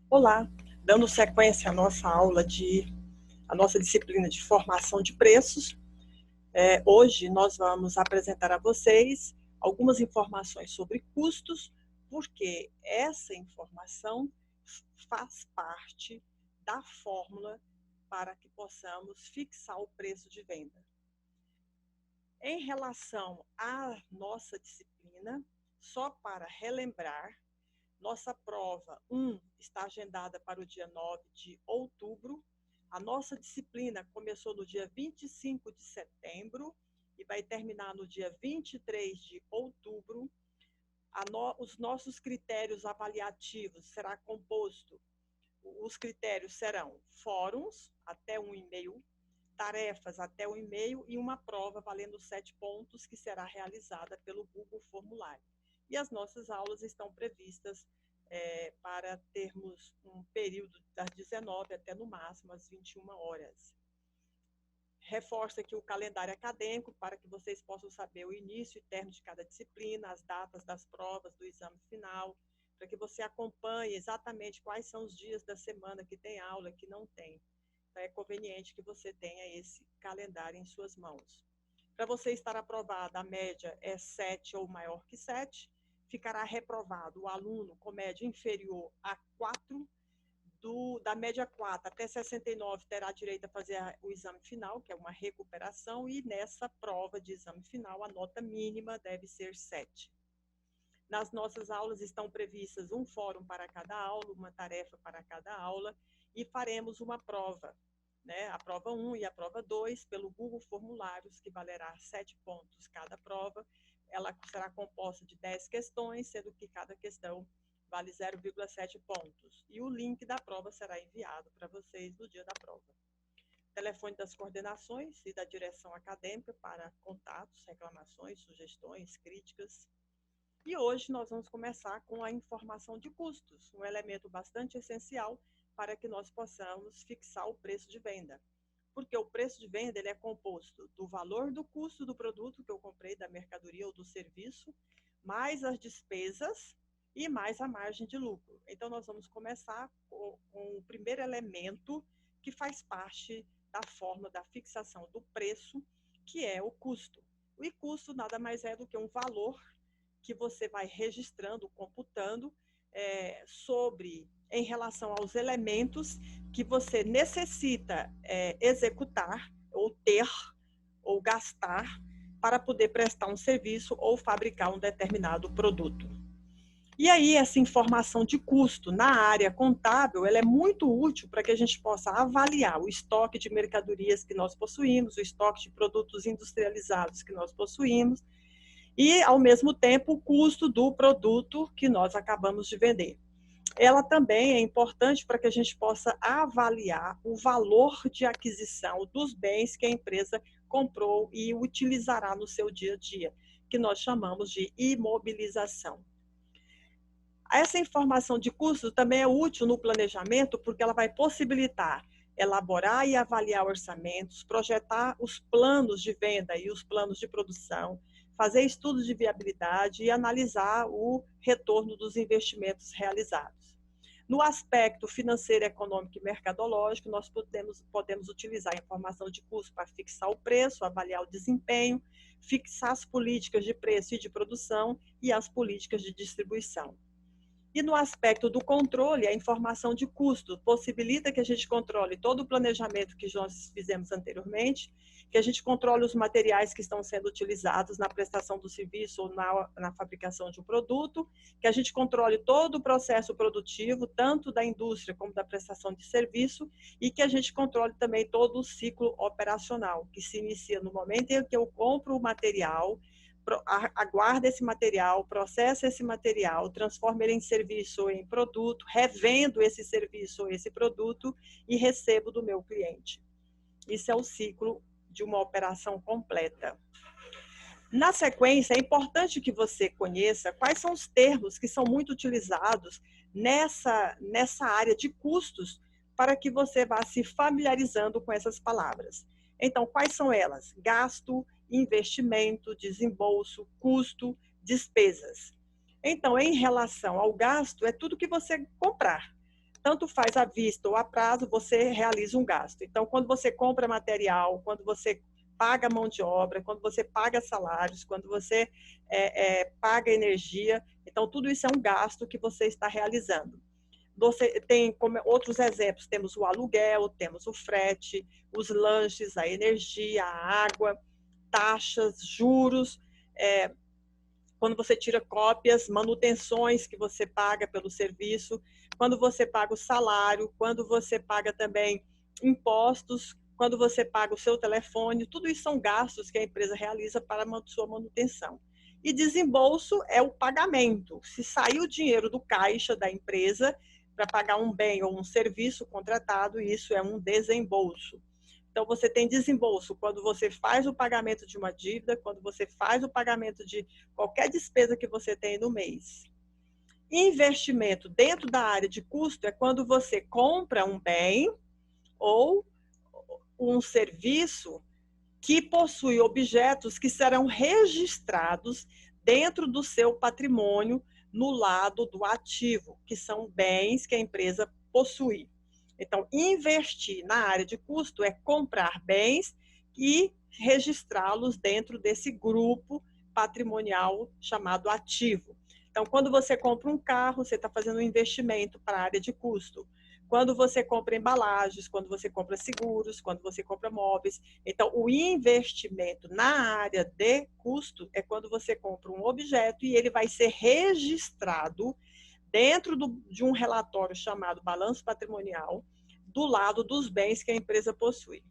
Olá, dando sequência à nossa à nossa disciplina de formação de preços, hoje nós vamos apresentar a vocês algumas informações sobre custos, porque essa informação faz parte da fórmula para que possamos fixar o preço de venda. Em relação à nossa disciplina, só para relembrar, nossa prova 1 está agendada para o dia 9 de outubro. A nossa disciplina começou no dia 25 de setembro e vai terminar no dia 23 de outubro. Os nossos critérios avaliativos será composto, os critérios serão fóruns até 1,5, tarefas até 1,5 e uma prova valendo 7 pontos que será realizada pelo Google Formulário. E as nossas aulas estão previstas para termos um período das 19 até no máximo às 21 horas. Reforço aqui o calendário acadêmico para que vocês possam saber o início e término de cada disciplina, as datas das provas, do exame final, para que você acompanhe exatamente quais são os dias da semana que tem aula, que não tem. Então, é conveniente que você tenha esse calendário em suas mãos. Para você estar aprovado, a média é 7 ou maior que 7. Ficará reprovado o aluno com média inferior a 4. Da média 4 até 69 terá direito a fazer o exame final, que é uma recuperação, e nessa prova de exame final a nota mínima deve ser 7. Nas nossas aulas estão previstas um fórum para cada aula, uma tarefa para cada aula, e faremos uma prova, né? A prova 1 e a prova 2, pelo Google Formulários, que valerá 7 pontos cada prova. Ela será composta de 10 questões, sendo que cada questão vale 0,7 pontos. E o link da prova será enviado para vocês no dia da prova. Telefone das coordenações e da direção acadêmica para contatos, reclamações, sugestões, críticas. E hoje nós vamos começar com a informação de custos, um elemento bastante essencial para que nós possamos fixar o preço de venda. Porque o preço de venda ele é composto do valor do custo do produto que eu comprei, da mercadoria ou do serviço, mais as despesas e mais a margem de lucro. Então, nós vamos começar com o primeiro elemento que faz parte da forma da fixação do preço, que é o custo. O custo nada mais é do que um valor que você vai registrando, computando em relação aos elementos que você necessita executar, ou ter, ou gastar, para poder prestar um serviço ou fabricar um determinado produto. E aí, essa informação de custo na área contábil, ela é muito útil para que a gente possa avaliar o estoque de mercadorias que nós possuímos, o estoque de produtos industrializados que nós possuímos, e, ao mesmo tempo, o custo do produto que nós acabamos de vender. Ela também é importante para que a gente possa avaliar o valor de aquisição dos bens que a empresa comprou e utilizará no seu dia a dia, que nós chamamos de imobilização. Essa informação de custo também é útil no planejamento, porque ela vai possibilitar elaborar e avaliar orçamentos, projetar os planos de venda e os planos de produção, fazer estudos de viabilidade e analisar o retorno dos investimentos realizados. No aspecto financeiro, econômico e mercadológico, nós podemos utilizar a informação de custo para fixar o preço, avaliar o desempenho, fixar as políticas de preço e de produção e as políticas de distribuição. E no aspecto do controle, a informação de custo possibilita que a gente controle todo o planejamento que nós fizemos anteriormente, que a gente controle os materiais que estão sendo utilizados na prestação do serviço ou na fabricação de um produto, que a gente controle todo o processo produtivo, tanto da indústria como da prestação de serviço, e que a gente controle também todo o ciclo operacional, que se inicia no momento em que eu compro o material, aguarda esse material, processa esse material, transforma ele em serviço ou em produto, revendo esse serviço ou esse produto e recebo do meu cliente. Isso é o ciclo de uma operação completa. Na sequência, é importante que você conheça quais são os termos que são muito utilizados nessa área de custos, para que você vá se familiarizando com essas palavras. Então, quais são elas? Gasto, investimento, desembolso, custo, despesas. Então, em relação ao gasto, é tudo que você comprar. tanto faz à vista ou a prazo, você realiza um gasto. Então, quando você compra material, quando você paga mão de obra, quando você paga salários, quando você paga energia, então tudo isso é um gasto que você está realizando. Você tem como outros exemplos, temos o aluguel, temos o frete, os lanches, a energia, a água, taxas, juros, quando você tira cópias, manutenções que você paga pelo serviço, quando você paga o salário, quando você paga também impostos, quando você paga o seu telefone, tudo isso são gastos que a empresa realiza para a sua manutenção. E desembolso é o pagamento. Se sair o dinheiro do caixa da empresa para pagar um bem ou um serviço contratado, isso é um desembolso. Então, você tem desembolso quando você faz o pagamento de uma dívida, quando você faz o pagamento de qualquer despesa que você tem no mês. Investimento dentro da área de custo é quando você compra um bem ou um serviço que possui objetos que serão registrados dentro do seu patrimônio no lado do ativo, que são bens que a empresa possui. Então, investir na área de custo é comprar bens e registrá-los dentro desse grupo patrimonial chamado ativo. Então, quando você compra um carro, você está fazendo um investimento para a área de custo. Quando você compra embalagens, quando você compra seguros, quando você compra móveis. Então, o investimento na área de custo é quando você compra um objeto e ele vai ser registrado dentro de um relatório chamado balanço patrimonial, do lado dos bens que a empresa possui.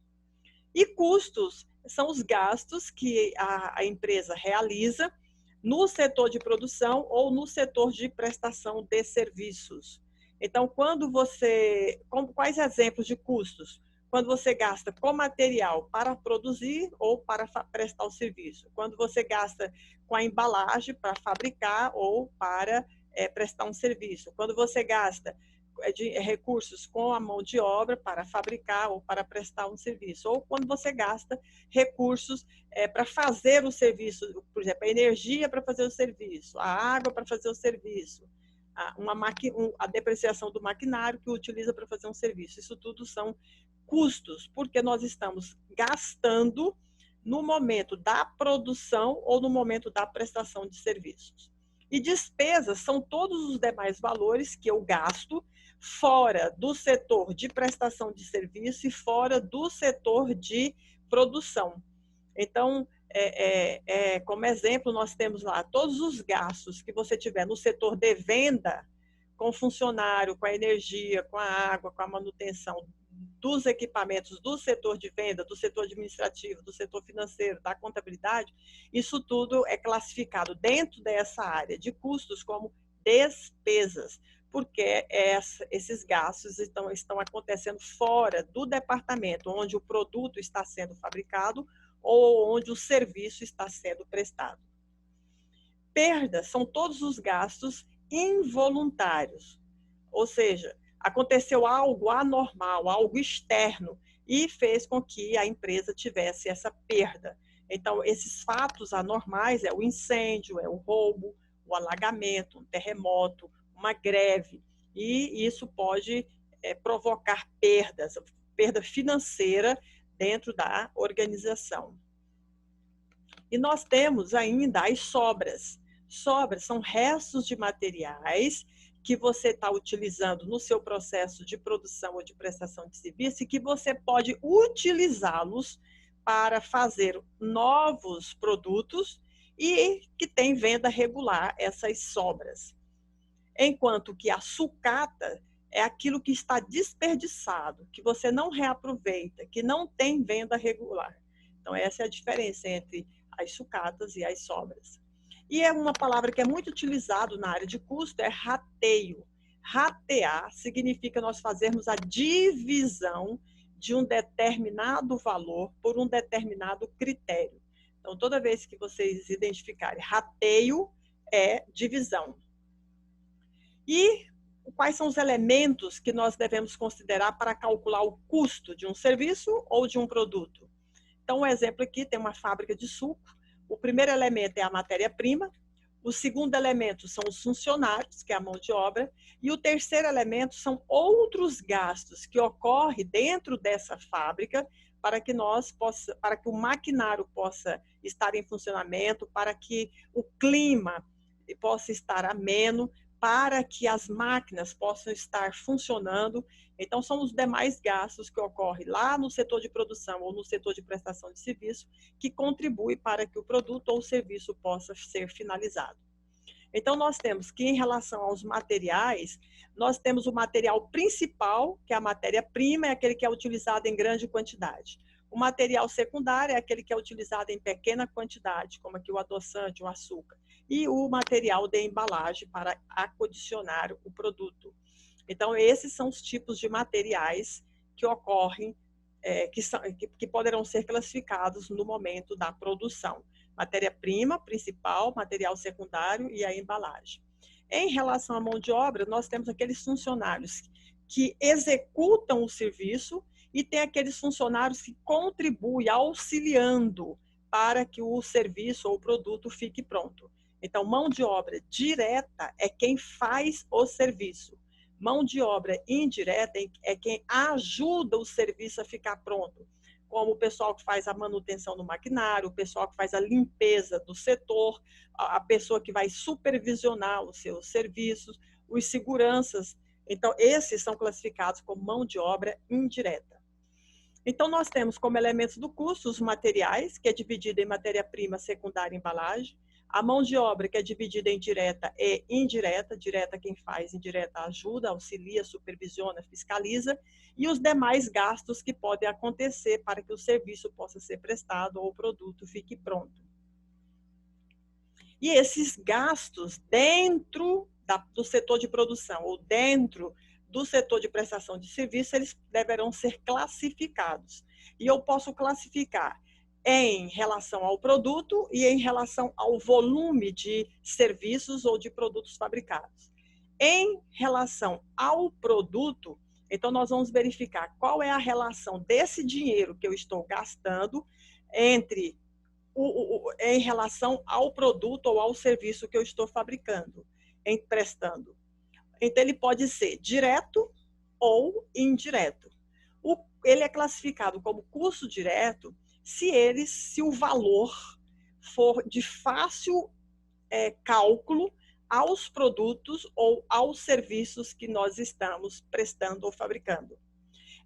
E custos são os gastos que a empresa realiza no setor de produção ou no setor de prestação de serviços. Então, quais exemplos de custos? Quando você gasta com material para produzir ou para prestar o serviço. Quando você gasta com a embalagem para fabricar ou para prestar um serviço. Quando você gasta de recursos com a mão de obra para fabricar ou para prestar um serviço. Ou quando você gasta recursos para fazer o serviço, por exemplo, a energia para fazer o serviço, a água para fazer o serviço, a depreciação do maquinário que utiliza para fazer um serviço. Isso tudo são custos, porque nós estamos gastando no momento da produção ou no momento da prestação de serviços. E despesas são todos os demais valores que eu gasto fora do setor de prestação de serviço e fora do setor de produção. Então, como exemplo, nós temos lá todos os gastos que você tiver no setor de venda, com funcionário, com a energia, com a água, com a manutenção dos equipamentos do setor de venda, do setor administrativo, do setor financeiro, da contabilidade, isso tudo é classificado dentro dessa área de custos como despesas, porque esses gastos estão acontecendo fora do departamento onde o produto está sendo fabricado ou onde o serviço está sendo prestado. Perdas são todos os gastos involuntários, ou seja, aconteceu algo anormal, algo externo, e fez com que a empresa tivesse essa perda. Então, esses fatos anormais é o incêndio, é o roubo, o alagamento, um terremoto, uma greve, e isso pode provocar perda financeira dentro da organização. E nós temos ainda as sobras. Sobras são restos de materiais que você está utilizando no seu processo de produção ou de prestação de serviço e que você pode utilizá-los para fazer novos produtos e que tem venda regular essas sobras. Enquanto que a sucata é aquilo que está desperdiçado, que você não reaproveita, que não tem venda regular. Então, essa é a diferença entre as sucatas e as sobras. E é uma palavra que é muito utilizada na área de custo, é rateio. Ratear significa nós fazermos a divisão de um determinado valor por um determinado critério. Então, toda vez que vocês identificarem rateio, é divisão. E quais são os elementos que nós devemos considerar para calcular o custo de um serviço ou de um produto? Então, um exemplo aqui, tem uma fábrica de suco. O primeiro elemento é a matéria-prima, O segundo elemento são os funcionários, que é a mão de obra, e o terceiro elemento são outros gastos que ocorrem dentro dessa fábrica para que para que o maquinário possa estar em funcionamento, para que o clima possa estar ameno, para que as máquinas possam estar funcionando. Então, são os demais gastos que ocorrem lá no setor de produção ou no setor de prestação de serviço que contribuem para que o produto ou o serviço possa ser finalizado. Então, nós temos que, em relação aos materiais, nós temos o material principal, que é a matéria-prima, é aquele que é utilizado em grande quantidade. O material secundário é aquele que é utilizado em pequena quantidade, como aqui o adoçante, o açúcar. E o material de embalagem para acondicionar o produto. Então, esses são os tipos de materiais que ocorrem, que poderão ser classificados no momento da produção. Matéria-prima principal, material secundário e a embalagem. Em relação à mão de obra, nós temos aqueles funcionários que executam o serviço e tem aqueles funcionários que contribuem auxiliando para que o serviço ou o produto fique pronto. Então, mão de obra direta é quem faz o serviço. Mão de obra indireta é quem ajuda o serviço a ficar pronto, como o pessoal que faz a manutenção do maquinário, o pessoal que faz a limpeza do setor, a pessoa que vai supervisionar os seus serviços, os seguranças. Então, esses são classificados como mão de obra indireta. Então, nós temos como elementos do custo os materiais, que é dividido em matéria-prima, secundária e embalagem. A mão de obra, que é dividida em direta e indireta. Direta quem faz, indireta ajuda, auxilia, supervisiona, fiscaliza. E os demais gastos que podem acontecer para que o serviço possa ser prestado ou o produto fique pronto. E esses gastos dentro do setor de produção ou dentro do setor de prestação de serviço, eles deverão ser classificados. E eu posso classificar em relação ao produto e em relação ao volume de serviços ou de produtos fabricados. Em relação ao produto, então nós vamos verificar qual é a relação desse dinheiro que eu estou gastando em relação ao produto ou ao serviço que eu estou fabricando, prestando. Então, ele pode ser direto ou indireto. Ele é classificado como custo direto se o valor for de fácil cálculo aos produtos ou aos serviços que nós estamos prestando ou fabricando.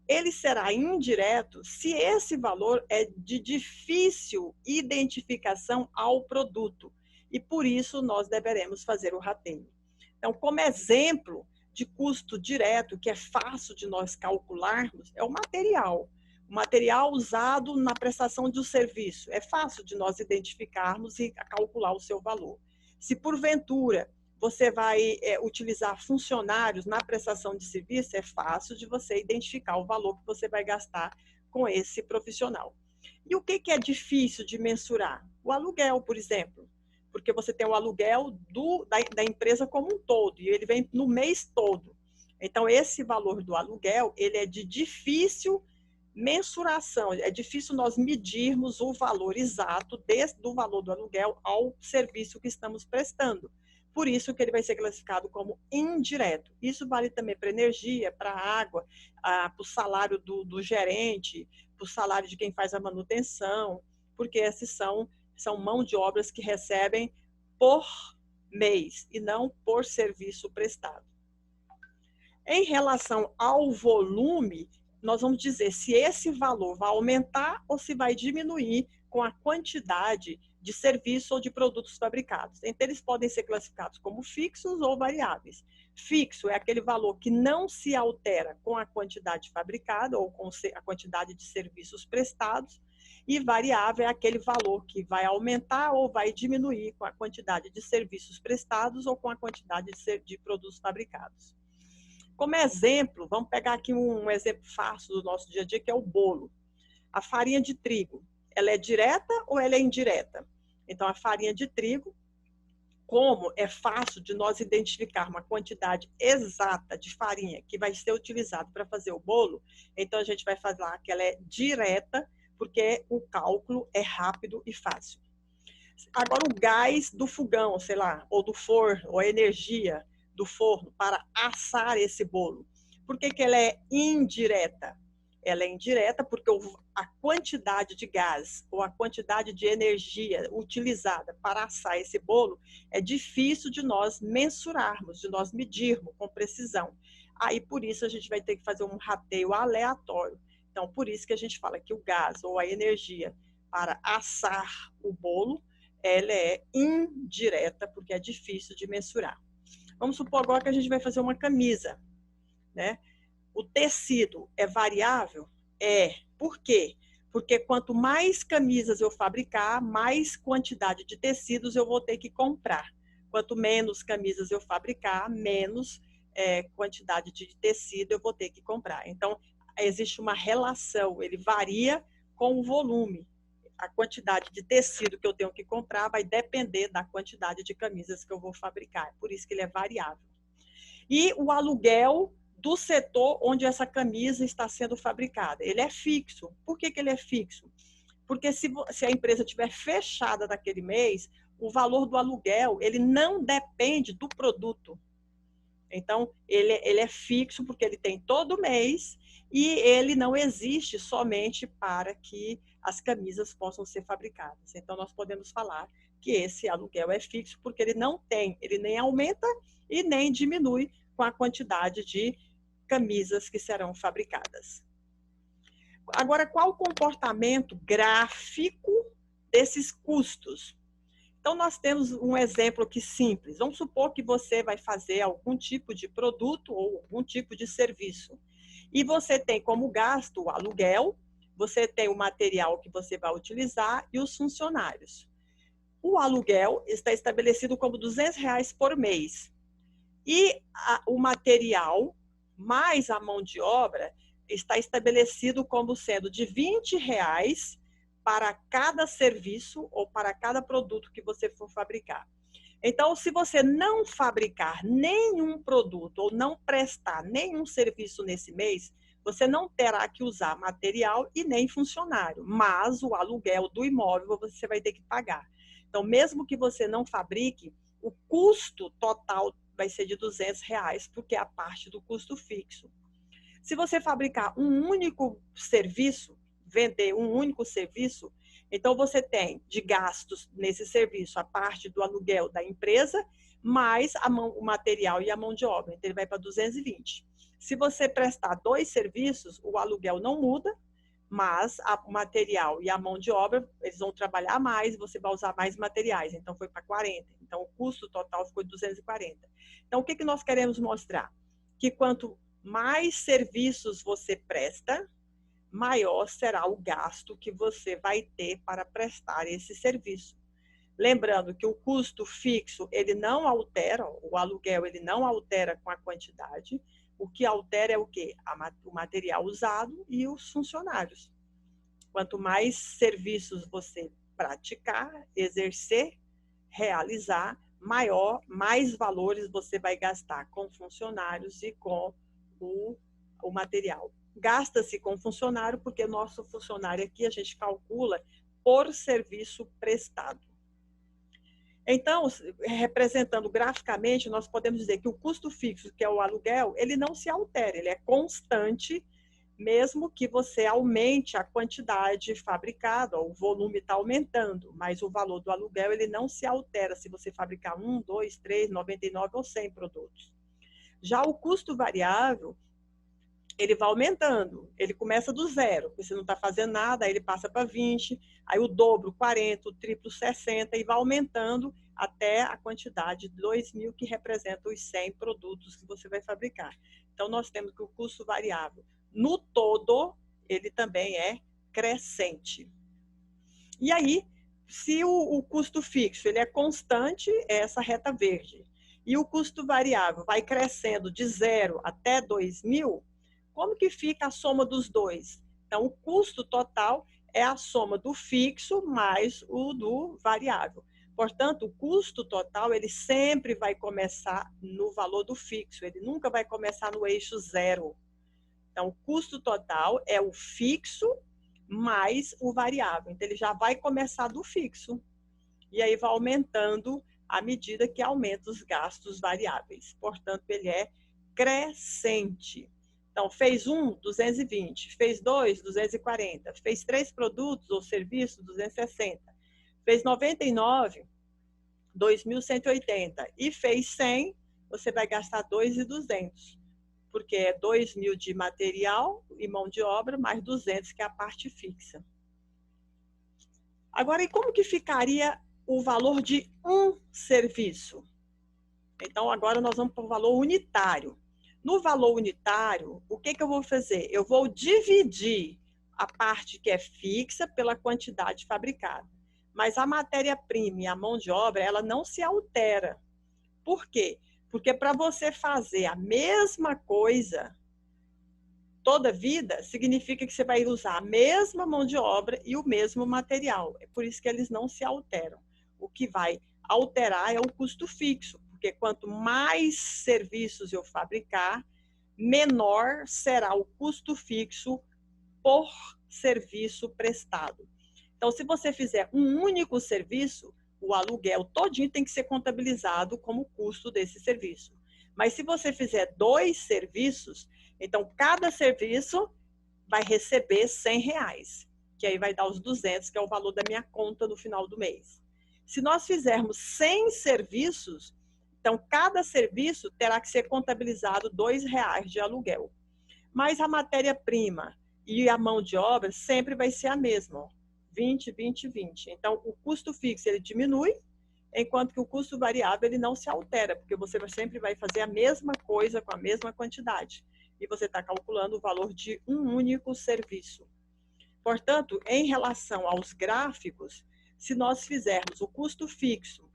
Ele será indireto se esse valor é de difícil identificação ao produto, e por isso nós deveremos fazer o rateio. Então, como exemplo de custo direto, que é fácil de nós calcularmos, é o material. O material usado na prestação de um serviço. É fácil de nós identificarmos e calcular o seu valor. Se, porventura, você vai utilizar funcionários na prestação de serviço, é fácil de você identificar o valor que você vai gastar com esse profissional. E o que é difícil de mensurar? O aluguel, por exemplo. Porque você tem o aluguel da empresa como um todo, e ele vem no mês todo. Então, esse valor do aluguel, ele é de difícil mensuração, é difícil nós medirmos o valor exato do valor do aluguel ao serviço que estamos prestando. Por isso que ele vai ser classificado como indireto. Isso vale também para energia, para água, para o salário do gerente, para o salário de quem faz a manutenção, porque esses são mão de obras que recebem por mês e não por serviço prestado. Em relação ao volume, nós vamos dizer se esse valor vai aumentar ou se vai diminuir com a quantidade de serviço ou de produtos fabricados. Então, eles podem ser classificados como fixos ou variáveis. Fixo é aquele valor que não se altera com a quantidade fabricada ou com a quantidade de serviços prestados, e variável é aquele valor que vai aumentar ou vai diminuir com a quantidade de serviços prestados ou com a quantidade de produtos fabricados. Como exemplo, vamos pegar aqui um exemplo fácil do nosso dia a dia, que é o bolo. A farinha de trigo, ela é direta ou ela é indireta? Então, a farinha de trigo, como é fácil de nós identificar uma quantidade exata de farinha que vai ser utilizada para fazer o bolo, então a gente vai falar que ela é direta, porque o cálculo é rápido e fácil. Agora, o gás do fogão, sei lá, ou do forno, ou a energia do forno para assar esse bolo. Por que que ela é indireta? Ela é indireta porque a quantidade de gás ou a quantidade de energia utilizada para assar esse bolo é difícil de nós mensurarmos, de nós medirmos com precisão. Aí, por isso, a gente vai ter que fazer um rateio aleatório. Então, por isso que a gente fala que o gás ou a energia para assar o bolo, ela é indireta, porque é difícil de mensurar. Vamos supor agora que a gente vai fazer uma camisa, né? O tecido é variável? É. Por quê? Porque quanto mais camisas eu fabricar, mais quantidade de tecidos eu vou ter que comprar. Quanto menos camisas eu fabricar, menos quantidade de tecido eu vou ter que comprar. Então, existe uma relação, ele varia com o volume. A quantidade de tecido que eu tenho que comprar vai depender da quantidade de camisas que eu vou fabricar. Por isso que ele é variável. E o aluguel do setor onde essa camisa está sendo fabricada. Ele é fixo. Por que que ele é fixo? Porque se a empresa estiver fechada naquele mês, o valor do aluguel ele não depende do produto. Então, ele é fixo porque ele tem todo mês e ele não existe somente para que as camisas possam ser fabricadas. Então, nós podemos falar que esse aluguel é fixo porque ele não tem, ele nem aumenta e nem diminui com a quantidade de camisas que serão fabricadas. Agora, qual o comportamento gráfico desses custos? Então, nós temos um exemplo aqui simples. Vamos supor que você vai fazer algum tipo de produto ou algum tipo de serviço. E você tem como gasto o aluguel, você tem o material que você vai utilizar e os funcionários. O aluguel está estabelecido como R$200 por mês. E o material mais a mão de obra está estabelecido como sendo de R$20 para cada serviço ou para cada produto que você for fabricar. Então, se você não fabricar nenhum produto ou não prestar nenhum serviço nesse mês, você não terá que usar material e nem funcionário, mas o aluguel do imóvel você vai ter que pagar. Então, mesmo que você não fabrique, o custo total vai ser de R$200, porque é a parte do custo fixo. Se você fabricar um único serviço, vender um único serviço, então você tem de gastos nesse serviço a parte do aluguel da empresa, mais o material e a mão de obra. Então ele vai para 220. Se você prestar 2 serviços, o aluguel não muda, mas o material e a mão de obra, eles vão trabalhar mais, você vai usar mais materiais, então foi para 40. Então o custo total ficou de 240. Então o que nós queremos mostrar? Que quanto mais serviços você presta, maior será o gasto que você vai ter para prestar esse serviço. Lembrando que o custo fixo, ele não altera, o aluguel ele não altera com a quantidade, o que altera é o quê? O material usado e os funcionários. Quanto mais serviços você praticar, exercer, realizar, mais valores você vai gastar com funcionários e com o material. Gasta-se com funcionário porque nosso funcionário aqui a gente calcula por serviço prestado. Então, representando graficamente, nós podemos dizer que o custo fixo, que é o aluguel, ele não se altera, ele é constante, mesmo que você aumente a quantidade fabricada, o volume está aumentando, mas o valor do aluguel ele não se altera se você fabricar 1, 2, 3, 99 ou 100 produtos. Já o custo variável, ele vai aumentando, ele começa do zero, você não está fazendo nada, aí ele passa para 20, aí o dobro, 40, o triplo, 60, e vai aumentando até a quantidade de 2.000, que representa os 100 produtos que você vai fabricar. Então, nós temos que o custo variável, no todo, ele também é crescente. E aí, se o custo fixo ele é constante, é essa reta verde, e o custo variável vai crescendo de 0 até 2.000, como que fica a soma dos dois? Então, o custo total é a soma do fixo mais o do variável. Portanto, o custo total, ele sempre vai começar no valor do fixo, ele nunca vai começar no eixo zero. Então, o custo total é o fixo mais o variável. Então, ele já vai começar do fixo. e aí vai aumentando à medida que aumenta os gastos variáveis. Portanto, ele é crescente. Então, fez 1, 220, fez 2, 240, fez 3 produtos ou serviços, 260, fez 99, 2.180 e fez 100, você vai gastar 2.200, porque é 2.000 de material e mão de obra, mais 200 que é a parte fixa. Agora, e como que ficaria o valor de um serviço? Então, agora nós vamos para o valor unitário. No valor unitário, o que eu vou fazer? Eu vou dividir a parte que é fixa pela quantidade fabricada. Mas a matéria-prima e a mão de obra, ela não se altera. Por quê? Porque para você fazer a mesma coisa toda vida, significa que você vai usar a mesma mão de obra e o mesmo material. É por isso que eles não se alteram. O que vai alterar é o custo fixo, porque quanto mais serviços eu fabricar, menor será o custo fixo por serviço prestado. Então, se você fizer um único serviço, o aluguel todinho tem que ser contabilizado como custo desse serviço. Mas se você fizer 2 serviços, então cada serviço vai receber R$100, que aí vai dar os 200, que é o valor da minha conta no final do mês. Se nós fizermos 100 serviços, então cada serviço terá que ser contabilizado R$2 de aluguel. Mas a matéria-prima e a mão de obra sempre vai ser a mesma, 20, 20, 20. Então, o custo fixo ele diminui, enquanto que o custo variável ele não se altera, porque você sempre vai fazer a mesma coisa com a mesma quantidade. E você está calculando o valor de um único serviço. Portanto, em relação aos gráficos, se nós fizermos o custo fixo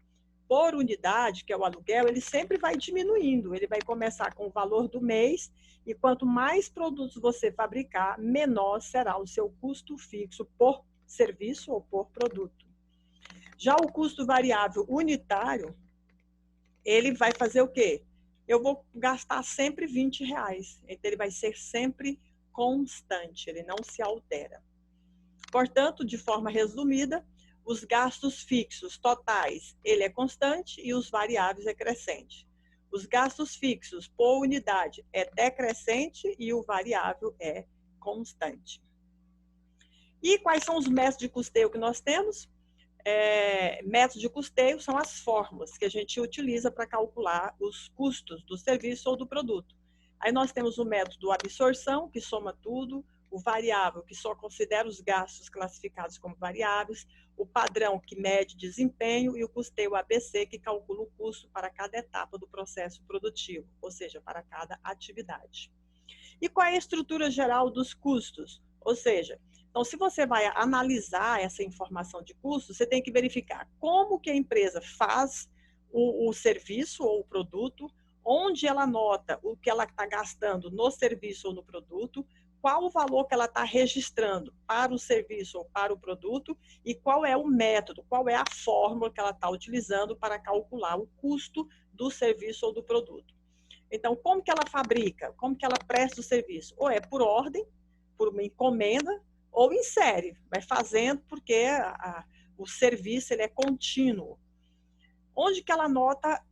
por unidade, que é o aluguel, ele sempre vai diminuindo. Ele vai começar com o valor do mês e quanto mais produtos você fabricar, menor será o seu custo fixo por serviço ou por produto. Já o custo variável unitário, ele vai fazer o quê? Eu vou gastar sempre R$20. Então, ele vai ser sempre constante, ele não se altera. Portanto, de forma resumida, os gastos fixos totais, ele é constante e os variáveis é crescente. Os gastos fixos por unidade é decrescente e o variável é constante. E quais são os métodos de custeio que nós temos? Métodos de custeio são as fórmulas que a gente utiliza para calcular os custos do serviço ou do produto. Aí nós temos o método absorção, que soma tudo, o variável, que só considera os gastos classificados como variáveis, o padrão, que mede desempenho, e o custeio ABC, que calcula o custo para cada etapa do processo produtivo, ou seja, para cada atividade. E qual é a estrutura geral dos custos? Ou seja, então, se você vai analisar essa informação de custo, você tem que verificar como que a empresa faz o serviço ou o produto, onde ela anota o que ela está gastando no serviço ou no produto, qual o valor que ela está registrando para o serviço ou para o produto e qual é o método, qual é a fórmula que ela está utilizando para calcular o custo do serviço ou do produto. Então, como que ela fabrica? Como que ela presta o serviço? Ou é por ordem, por uma encomenda, ou em série, vai fazendo porque o serviço ele é contínuo. Onde que ela anota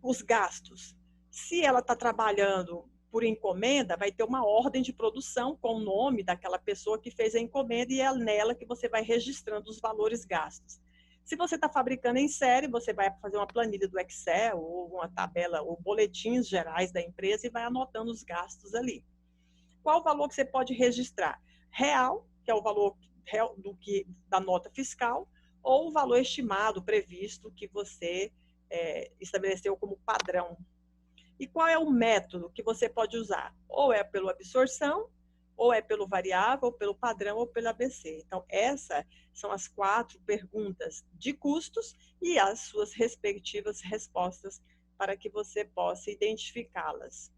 os gastos? Se ela está trabalhando por encomenda, vai ter uma ordem de produção com o nome daquela pessoa que fez a encomenda e é nela que você vai registrando os valores gastos. Se você está fabricando em série, você vai fazer uma planilha do Excel ou uma tabela ou boletins gerais da empresa e vai anotando os gastos ali. Qual o valor que você pode registrar? Real, que é o valor da nota fiscal, ou o valor estimado, previsto, que você estabeleceu como padrão. E qual é o método que você pode usar? Ou é pela absorção, ou é pelo variável, ou pelo padrão, ou pelo ABC. Então, essas são as 4 perguntas de custos e as suas respectivas respostas para que você possa identificá-las.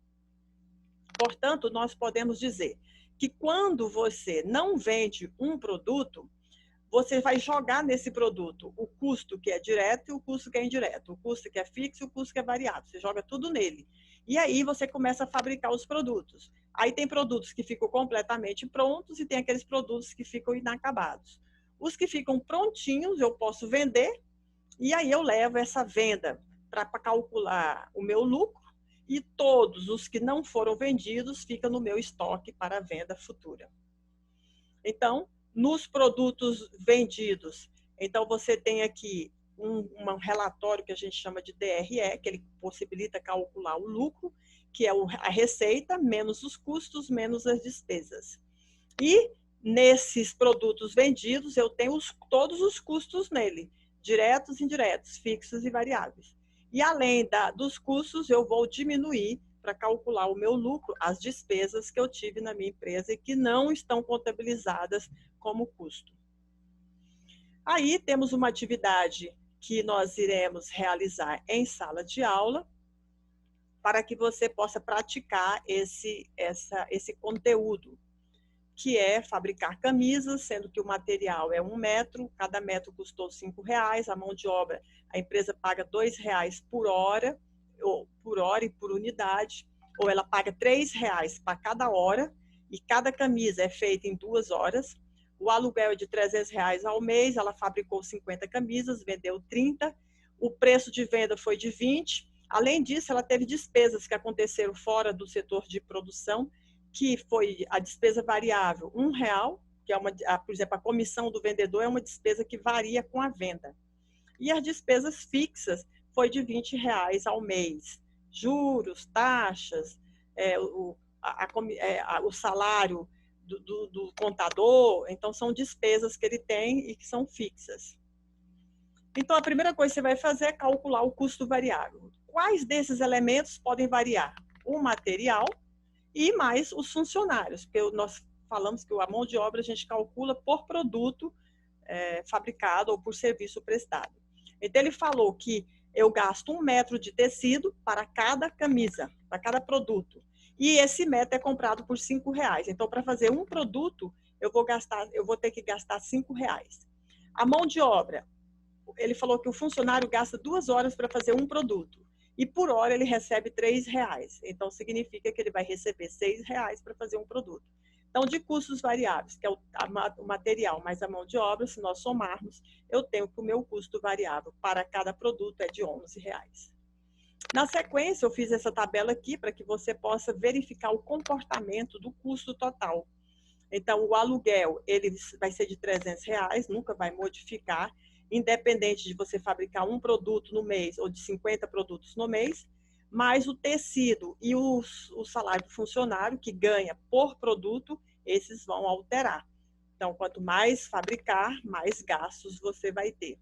Portanto, nós podemos dizer que quando você não vende um produto, você vai jogar nesse produto o custo que é direto e o custo que é indireto, o custo que é fixo e o custo que é variável. Você joga tudo nele. E aí você começa a fabricar os produtos. Aí tem produtos que ficam completamente prontos e tem aqueles produtos que ficam inacabados. Os que ficam prontinhos eu posso vender E aí eu levo essa venda para calcular o meu lucro e todos os que não foram vendidos ficam no meu estoque para venda futura. Então, nos produtos vendidos, então você tem aqui um relatório que a gente chama de DRE, que ele possibilita calcular o lucro, que é a receita menos os custos, menos as despesas. E nesses produtos vendidos, eu tenho todos os custos nele, diretos e indiretos, fixos e variáveis. E além dos custos, eu vou diminuir para calcular o meu lucro, as despesas que eu tive na minha empresa e que não estão contabilizadas como custo. Aí temos uma atividade que nós iremos realizar em sala de aula para que você possa praticar esse conteúdo, que é fabricar camisas, sendo que o material é 1 metro, cada metro custou R$5, a mão de obra, a empresa paga R$2 por hora e por unidade, ou ela paga R$3 para cada hora, e cada camisa é feita em 2 horas. O aluguel é de R$300 ao mês, ela fabricou 50 camisas, vendeu 30, o preço de venda foi de 20. Além disso, ela teve despesas que aconteceram fora do setor de produção, que foi a despesa variável, R$1, que é por exemplo, a comissão do vendedor é uma despesa que varia com a venda. E as despesas fixas foi de R$20 ao mês. Juros, taxas, o salário do contador, então são despesas que ele tem e que são fixas. Então, a primeira coisa que você vai fazer é calcular o custo variável. Quais desses elementos podem variar? O material e mais os funcionários, porque nós falamos que a mão de obra a gente calcula por produto fabricado ou por serviço prestado. Então, ele falou que eu gasto 1 metro de tecido para cada camisa, para cada produto. E esse metro é comprado por R$5. Então, para fazer um produto, eu vou ter que gastar R$5. A mão de obra, ele falou que o funcionário gasta 2 horas para fazer um produto. E por hora ele recebe R$3. Então, significa que ele vai receber R$6 para fazer um produto. Então, de custos variáveis, que é o material mais a mão de obra, se nós somarmos, eu tenho que o meu custo variável para cada produto é de R$11. Na sequência, eu fiz essa tabela aqui para que você possa verificar o comportamento do custo total. Então, o aluguel ele vai ser de R$300, nunca vai modificar, independente de você fabricar um produto no mês ou de 50 produtos no mês, mas o tecido e o salário do funcionário, que ganha por produto, esses vão alterar. Então, quanto mais fabricar, mais gastos você vai ter.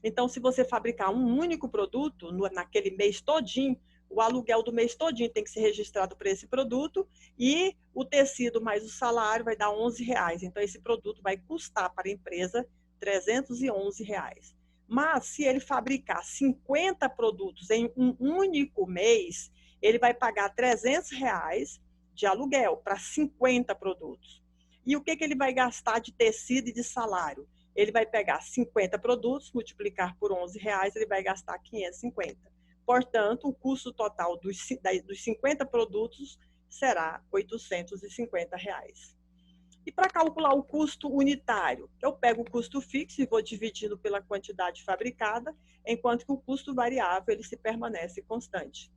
Então, se você fabricar um único produto naquele mês todinho, o aluguel do mês todinho tem que ser registrado para esse produto e o tecido mais o salário vai dar R$11. Então, esse produto vai custar para a empresa R$311. Mas, se ele fabricar 50 produtos em um único mês, ele vai pagar R$300 de aluguel para 50 produtos. E o que ele vai gastar de tecido e de salário? Ele vai pegar 50 produtos, multiplicar por R$11, ele vai gastar 550. Portanto, o custo total dos 50 produtos será R$850. E para calcular o custo unitário, eu pego o custo fixo e vou dividindo pela quantidade fabricada, enquanto que o custo variável ele se permanece constante.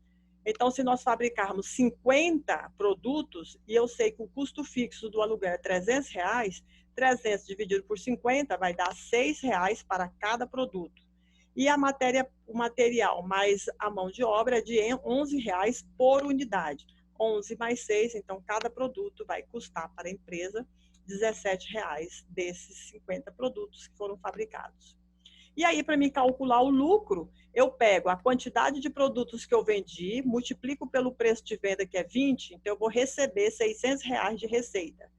Então, se nós fabricarmos 50 produtos e eu sei que o custo fixo do aluguel é R$300, 300 dividido por 50 vai dar R$6 para cada produto. E o material mais a mão de obra é de R$11 por unidade. 11 mais 6, então cada produto vai custar para a empresa R$17 desses 50 produtos que foram fabricados. E aí, para mim calcular o lucro, eu pego a quantidade de produtos que eu vendi, multiplico pelo preço de venda, que é 20, então eu vou receber R$600 de receita.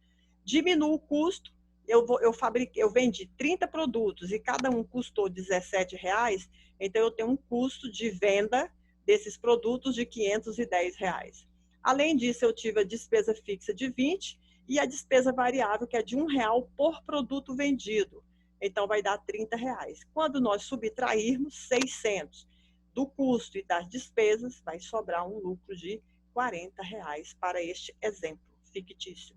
Diminuo o custo, eu vendi 30 produtos e cada um custou R$17, então eu tenho um custo de venda desses produtos de R$510. Além disso, eu tive a despesa fixa de 20 e a despesa variável, que é de R$1 por produto vendido. Então, vai dar R$30. Quando nós subtrairmos 600 do custo e das despesas, vai sobrar um lucro de R$40 para este exemplo fictício.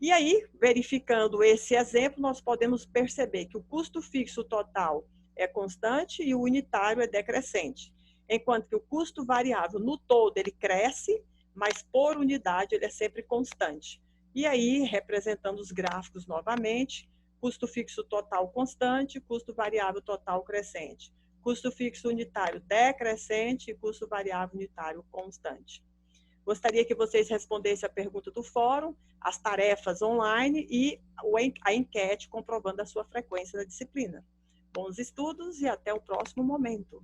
E aí, verificando esse exemplo, nós podemos perceber que o custo fixo total é constante e o unitário é decrescente. Enquanto que o custo variável no todo ele cresce, mas por unidade ele é sempre constante. E aí, representando os gráficos novamente, custo fixo total constante, custo variável total crescente. Custo fixo unitário decrescente e custo variável unitário constante. Gostaria que vocês respondessem a pergunta do fórum, as tarefas online e a enquete comprovando a sua frequência da disciplina. Bons estudos e até o próximo momento.